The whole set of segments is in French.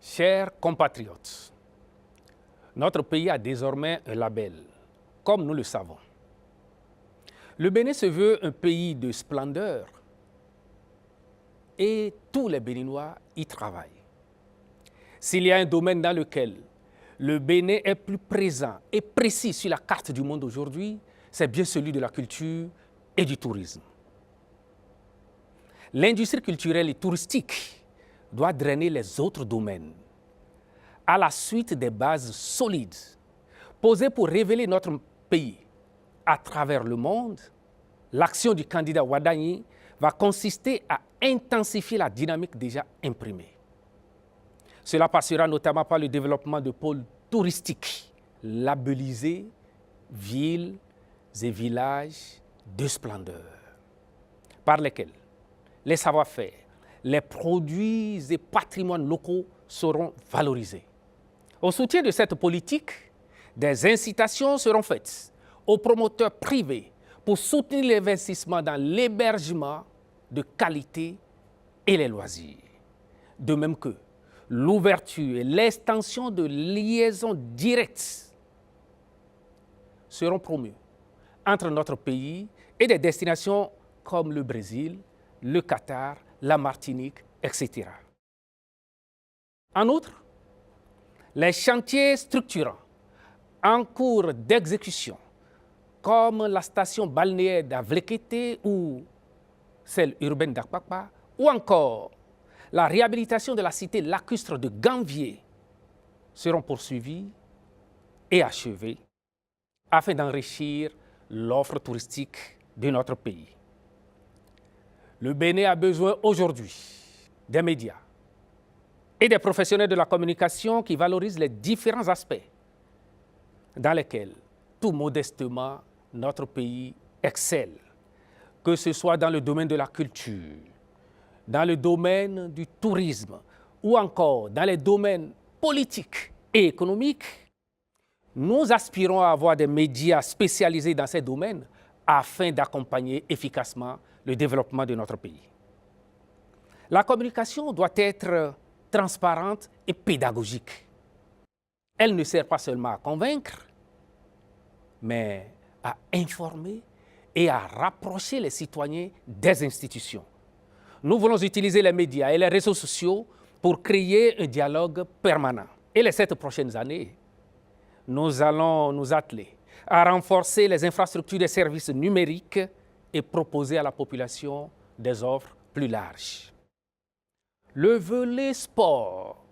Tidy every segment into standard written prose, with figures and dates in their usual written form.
Chers compatriotes, notre pays a désormais un label, comme nous le savons. Le Bénin se veut un pays de splendeur et tous les Béninois y travaillent. S'il y a un domaine dans lequel le Bénin est plus présent et précis sur la carte du monde aujourd'hui, c'est bien celui de la culture et du tourisme. L'industrie culturelle et touristique doit drainer les autres domaines à la suite des bases solides posées pour révéler notre pays à travers le monde. L'action du candidat Wadani va consister à intensifier la dynamique déjà imprimée. Cela passera notamment par le développement de pôles touristiques labellisés, villes et villages de splendeur, par lesquels les savoir-faire, les produits et patrimoines locaux seront valorisés. Au soutien de cette politique, des incitations seront faites aux promoteurs privés pour soutenir l'investissement dans l'hébergement de qualité et les loisirs. De même que l'ouverture et l'extension de liaisons directes seront promues entre notre pays et des destinations comme le Brésil, le Qatar, la Martinique, etc. En outre, les chantiers structurants en cours d'exécution, comme la station balnéaire d'Avlekété ou celle urbaine d'Akpakpa, ou encore la réhabilitation de la cité lacustre de Ganvier, seront poursuivis et achevés afin d'enrichir l'offre touristique de notre pays. Le Bénin a besoin aujourd'hui des médias et des professionnels de la communication qui valorisent les différents aspects dans lesquels, tout modestement, notre pays excelle, que ce soit dans le domaine de la culture, dans le domaine du tourisme ou encore dans les domaines politiques et économiques. Nous aspirons à avoir des médias spécialisés dans ces domaines afin d'accompagner efficacement le développement de notre pays. La communication doit être transparente et pédagogique. Elle ne sert pas seulement à convaincre, mais à informer et à rapprocher les citoyens des institutions. Nous voulons utiliser les médias et les réseaux sociaux pour créer un dialogue permanent. Et les 7 prochaines années, nous allons nous atteler à renforcer les infrastructures des services numériques et proposer à la population des offres plus larges. Le volet sport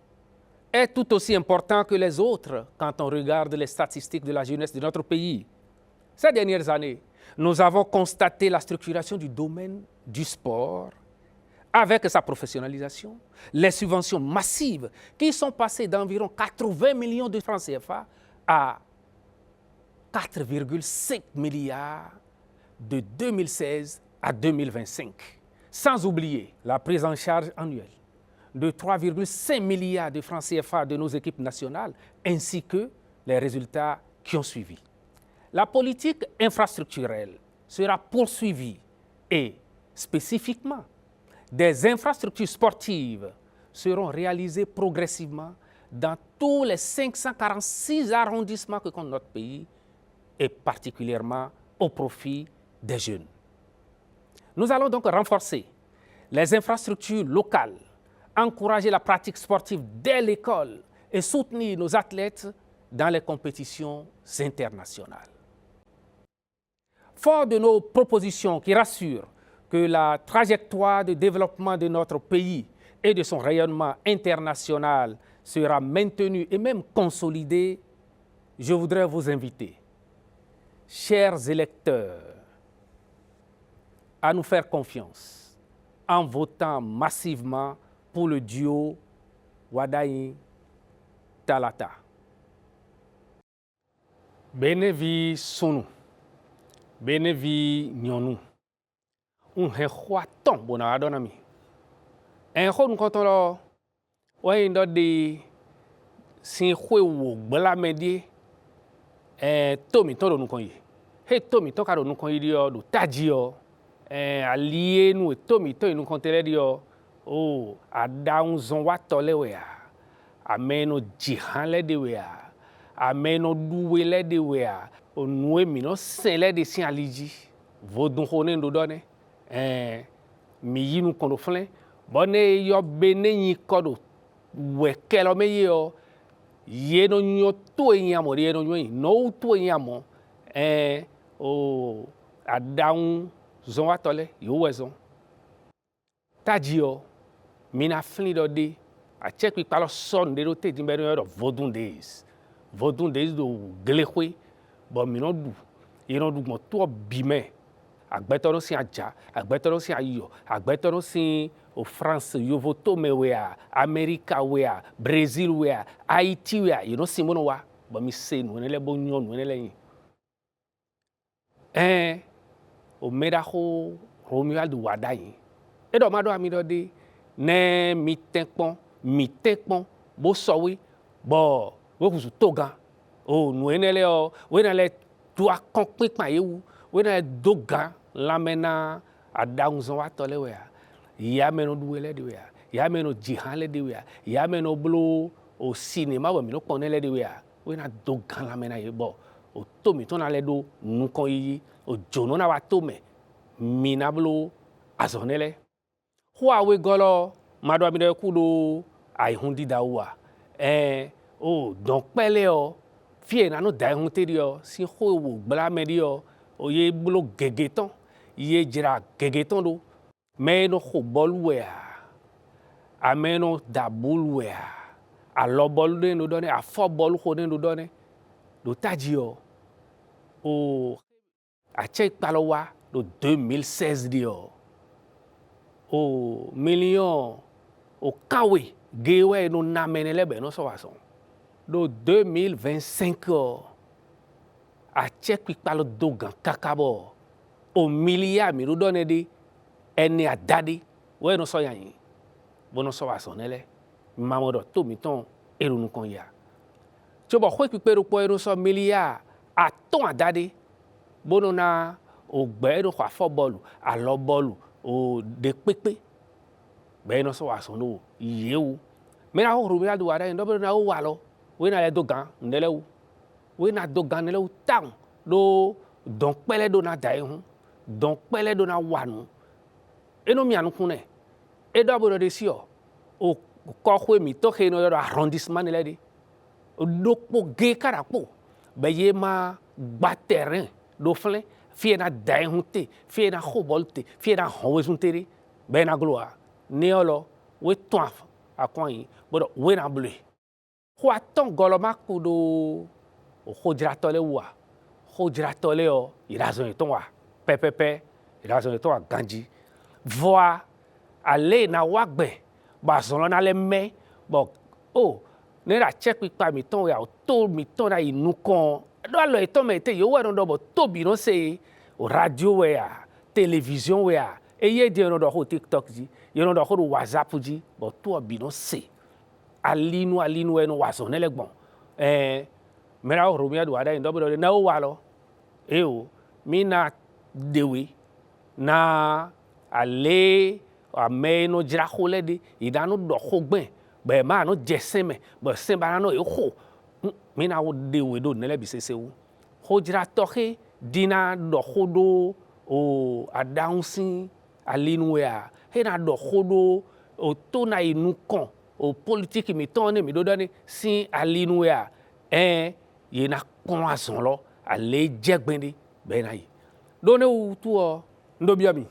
est tout aussi important que les autres quand on regarde les statistiques de la jeunesse de notre pays. Ces dernières années, nous avons constaté la structuration du domaine du sport avec sa professionnalisation, les subventions massives qui sont passées d'environ 80 millions de francs CFA à 4,5 milliards de 2016 à 2025, sans oublier la prise en charge annuelle de 3,5 milliards de francs CFA de nos équipes nationales, ainsi que les résultats qui ont suivi. La politique infrastructurelle sera poursuivie et, spécifiquement, des infrastructures sportives seront réalisées progressivement dans tous les 546 arrondissements que compte notre pays, et particulièrement au profit des jeunes. Nous allons donc renforcer les infrastructures locales, encourager la pratique sportive dès l'école et soutenir nos athlètes dans les compétitions internationales. Fort de nos propositions qui rassurent que la trajectoire de développement de notre pays et de son rayonnement international sera maintenue et même consolidée, je voudrais vous inviter, chers électeurs, à nous faire confiance en votant massivement pour le duo Wadani-Talata. Benevi Sunu, Benevi Nyonu, un hechwa ton bona adonami. En hon kontolo, ouais ndo de sin hwe wo gbala medie, tomi ton do nukonye. He tomi ton karo nukonye dio do tajio, allié nous tomi ton nukontele dio, oh, ada un zon watole wea. ameno jihan le de wea ameno duwe le de wea onue mi no sen le de si aliji vodun hone ndo do ne mi yinu kondo flen bone yo bene yin kodo we kelo me yo ye no nyo to yin amo ye no nyo no to yin amo o adaun zon wa tole yo wezon taji yo mina flen do de a check pi palo son de do te dimbe do vodun days do glekwe bo mi no du ye no du mo to bime agbetoro si aja agbetoro si ayo agbetoro si o France yovo to me wea America wea Brazil wea Haiti wea you know simono wa bo mi se no ne le bo nyon no ne le yin o meda ho Romuald wada yin e do ma do ami do de ne mi tenpon bo sowe bo wo kusu togan o no ne le o we na le tu akon pinpan yewu we na dogan lamena adaunzon wa tole wea ya meno duwe le de wea ya meno jihan le de wea ya meno blo o cinema we mi no pon le de wea we na dogan lamena ye bo o to mi to na le do nukon yi o jono na wa to me mi na blo azonele huawe golo mado mi de kudo ai hundi dawa o don pele o fie na no dai hun te dio si ho wo gbla me dio o ye blo gegeton ye jira gegeton do me no ho bolwe a me no da bulwe a lo bol de no done a fo bol ho de no done do taji o a check palowa do 2016 dio o million o kawe gewe no na menele be no so wason do 2025 a check palo dogan kakabo o milia mi do done de eni adade we no so yan bono so wason ele mamodo to mi ton erunu kon ya tí ó bọ̀ hó pípẹ́ rúpọ̀ ẹnu sọ mílíà àtọ́ àdáde bónú na ògbẹ́ ẹnu kọ́ àfọ́ bọ́ọ̀lù àlọ́ bọ́ọ̀lù òde pépé bẹ́ẹ̀ náà sọ wà sọ̀nù ìyẹ́wò mẹ́rin àwọn òrùmí àdúrà wà dáyé ndọ́bẹ̀rẹ̀ náà ó wà lọ wọ́n náà lẹ́ dọ́gàn ńlẹ́lẹ́wò wọ́n náà dọ́gàn ńlẹ́lẹ́wò táwọn ló dọ̀n pẹ́lẹ́ dó náà dàí hún dọ̀n pẹ́lẹ́ dó náà wà nù ẹnu mi ànukun nẹ̀ ẹdọ́bẹ̀rẹ̀ dé sí ọ kọ́ mi tó xẹ́ ní ọ̀dọ̀ arrondissement nílẹ̀ dé dokpo ge karakpo be ye ma gba terrain do fle fie na dai hunte fie na khobolte fie na howezuntere be na gloa neolo we ton akwan bodo we na bleu ho aton goloma kudo o khojratole wa khojratole o irazon ton wa pepepe irazon ton wa ganji voa ale na wagbe ba zon na le me bo o ne ra check pipa mi ton ya o to mi ton na inu kan do lo iton me te yo we ron do bo to bi no se o radio we ya television we ya eye de ron do ho TikTok ji yo ron do ho WhatsApp ji bo to bi no se alinu enu wa so ne legbon me ra o ro mi adu ada ndo bo na o wa lo o mi na dewe na ale ameno jira khole de idanu do khogben be ma no jeseme be se ba no e kho mi na wo de we do nele bi sese wo ho jira tohe dina do khodo o adansin alinu ya he na do khodo o to na inu kan o politique mi ton ne mi do dani sin alinu ya ye na kon ason lo ale jegbende be na yi do ne wu tu o ndo bia mi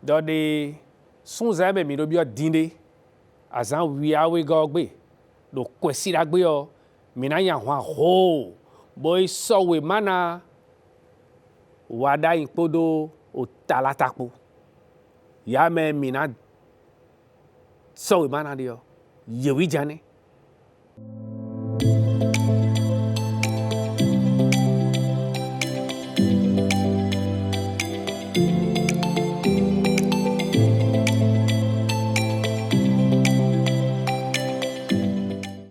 do de sun za be mi do bia dinde azan wiawe gogbe do kwesi dagbe o mina yan hwa ho boy sowe mana wada inpodo o talatapo ya me mina sowe mana dio yewi jane